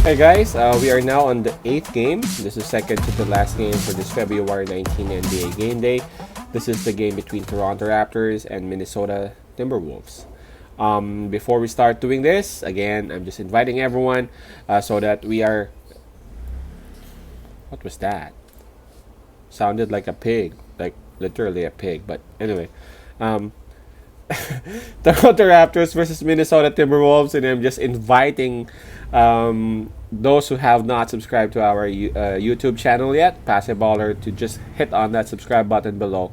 Hey guys, we are now on the 8th game. This is second to the last game for this February 19 NBA game day. This is the game between Toronto Raptors and Minnesota Timberwolves. Before we start doing this, again, I'm just inviting everyone so that we are... What was that? Sounded like a pig, like literally a pig, but anyway. Um, Toronto Raptors versus Minnesota Timberwolves, and I'm just inviting those who have not subscribed to our YouTube channel yet, pass a baller, to just hit on that subscribe button below,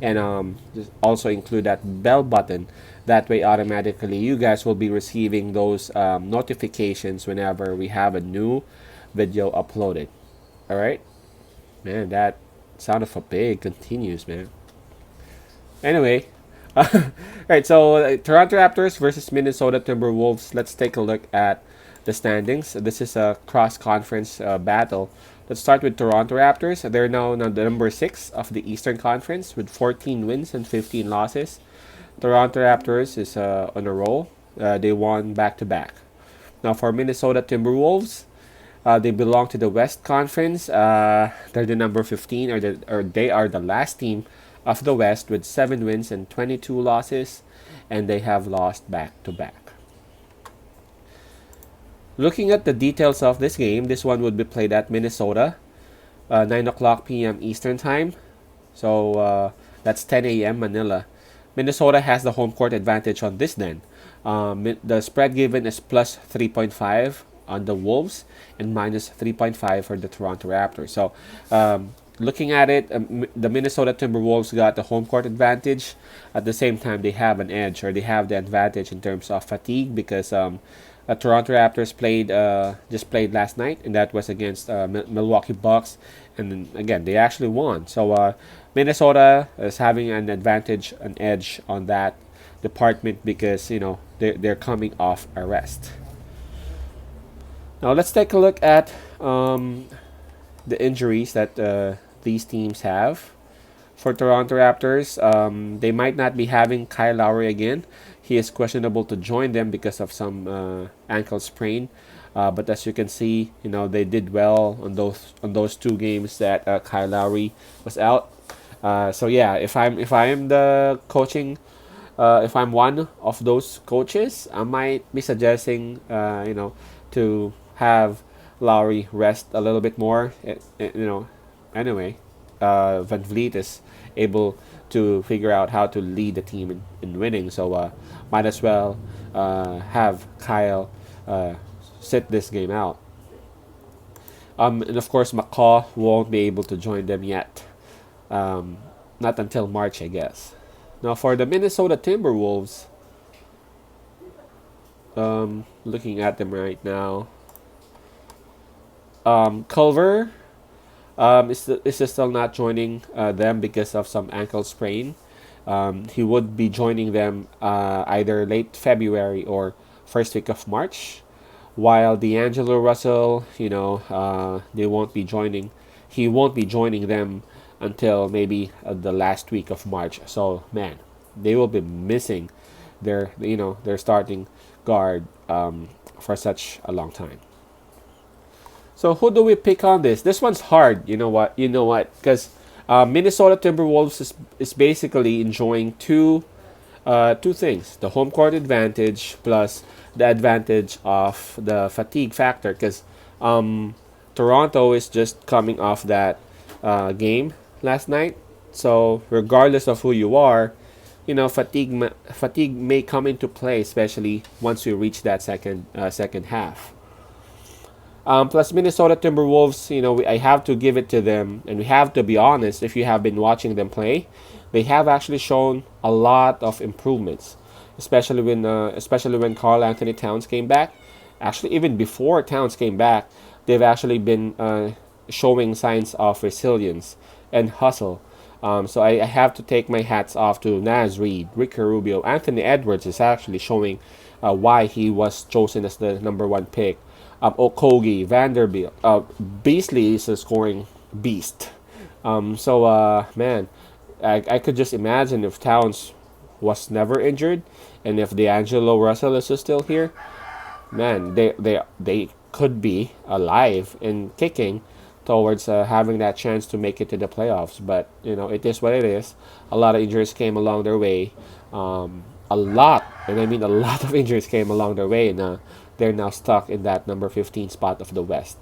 and just also include that bell button. That way, automatically, you guys will be receiving those notifications whenever we have a new video uploaded. All right, man. That sound of a pig continues, man. Anyway, right, so Toronto Raptors versus Minnesota Timberwolves. Let's take a look at the standings. This is a cross-conference battle. Let's start with Toronto Raptors. They're now the number 6 of the Eastern Conference with 14 wins and 15 losses. Toronto Raptors is on a roll. They won back-to-back. Now for Minnesota Timberwolves, they belong to the West Conference. They're the number 15, or they are the last team of the West with 7 wins and 22 losses, and they have lost back-to-back. Looking at the details of this game, this one would be played at Minnesota, 9 o'clock p.m. Eastern Time. So that's 10 a.m. Manila. Minnesota has the home court advantage on this then. The spread given is plus 3.5 on the Wolves and minus 3.5 for the Toronto Raptors. So looking at it, the Minnesota Timberwolves got the home court advantage. At the same time, they have an edge, or they have the advantage in terms of fatigue, because Toronto Raptors just played last night, and that was against Milwaukee Bucks, and then, again, they actually won. So Minnesota is having an advantage, an edge on that department, because they're coming off a rest. Now let's take a look at the injuries that these teams have. For Toronto Raptors, they might not be having Kyle Lowry again. He is questionable to join them because of some ankle sprain. But as you can see, they did well on those 2 games that Kyle Lowry was out. So yeah, if I'm the coaching, if I'm one of those coaches, I might be suggesting to have Lowry rest a little bit more. Anyway, Van Vliet is able to figure out how to lead the team in winning. So might as well have Kyle sit this game out. And of course, McCaw won't be able to join them yet. Not until March, I guess. Now for the Minnesota Timberwolves, looking at them right now, Culver is still not joining them because of some ankle sprain. He would be joining them either late February or first week of March, while D'Angelo Russell, they won't be joining. He won't be joining them until maybe the last week of March. So man, they will be missing their starting guard for such a long time. So who do we pick on this? This one's hard. You know what? Because Minnesota Timberwolves is basically enjoying two things: the home court advantage plus the advantage of the fatigue factor. Because Toronto is just coming off that game last night. So regardless of who you are, fatigue may come into play, especially once we reach that second half. Plus Minnesota Timberwolves, I have to give it to them, and we have to be honest. If you have been watching them play, they have actually shown a lot of improvements, especially when Karl Anthony Towns came back. Actually, even before Towns came back, they've actually been showing signs of resilience and hustle. So I have to take my hats off to Naz Reid, Ricky Rubio. Anthony Edwards is actually showing why he was chosen as the number 1 pick. Okogie, Vanderbilt, Beasley is a scoring beast. Man, I could just imagine if Towns was never injured, and if D'Angelo Russell is still here, man, they could be alive and kicking towards having that chance to make it to the playoffs. But it is what it is. A lot of injuries came along their way. A lot, and I mean a lot of injuries came along their way, and they're now stuck in that number 15 spot of the West.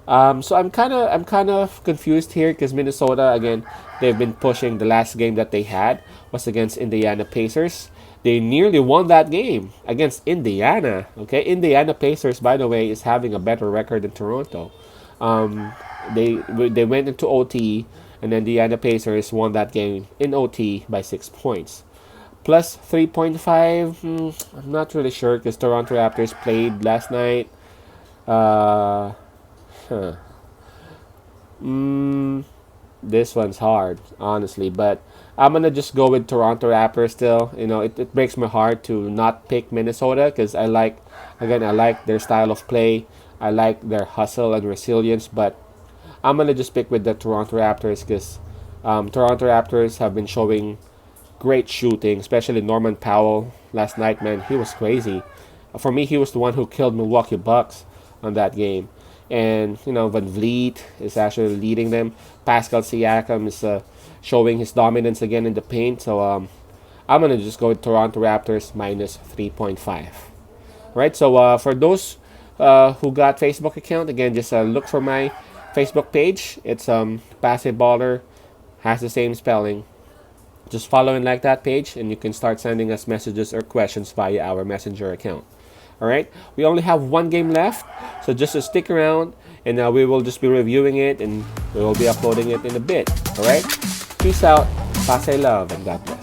So I'm kind of confused here because Minnesota again, they've been pushing. The last game that they had was against Indiana Pacers. They nearly won that game against Indiana. Okay, Indiana Pacers, by the way, is having a better record than Toronto. Um, they went into OT, and then the Indiana Pacers won that game in OT by 6 points. Plus 3.5. I'm not really sure because Toronto Raptors played last night. Uh, huh. Mm, this one's hard, honestly, but I'm gonna just go with Toronto Raptors still. It breaks my heart to not pick Minnesota because I like their style of play. I like their hustle and resilience, but I'm gonna just pick with the Toronto Raptors because Toronto Raptors have been showing great shooting, especially Norman Powell last night. Man, he was crazy. For me, he was the one who killed Milwaukee Bucks on that game. And Van Vliet is actually leading them. Pascal Siakam is showing his dominance again in the paint. So I'm gonna just go with Toronto Raptors minus 3.5. Right. So for those who got Facebook account, again, just look for my Facebook page. It's Passive Baller, has the same spelling. Just follow and like that page, and you can start sending us messages or questions via our messenger account. All right. We only have one game left, so just stick around, and we will just be reviewing it, and we will be uploading it in a bit. All right. Peace out. Pass love, and God bless.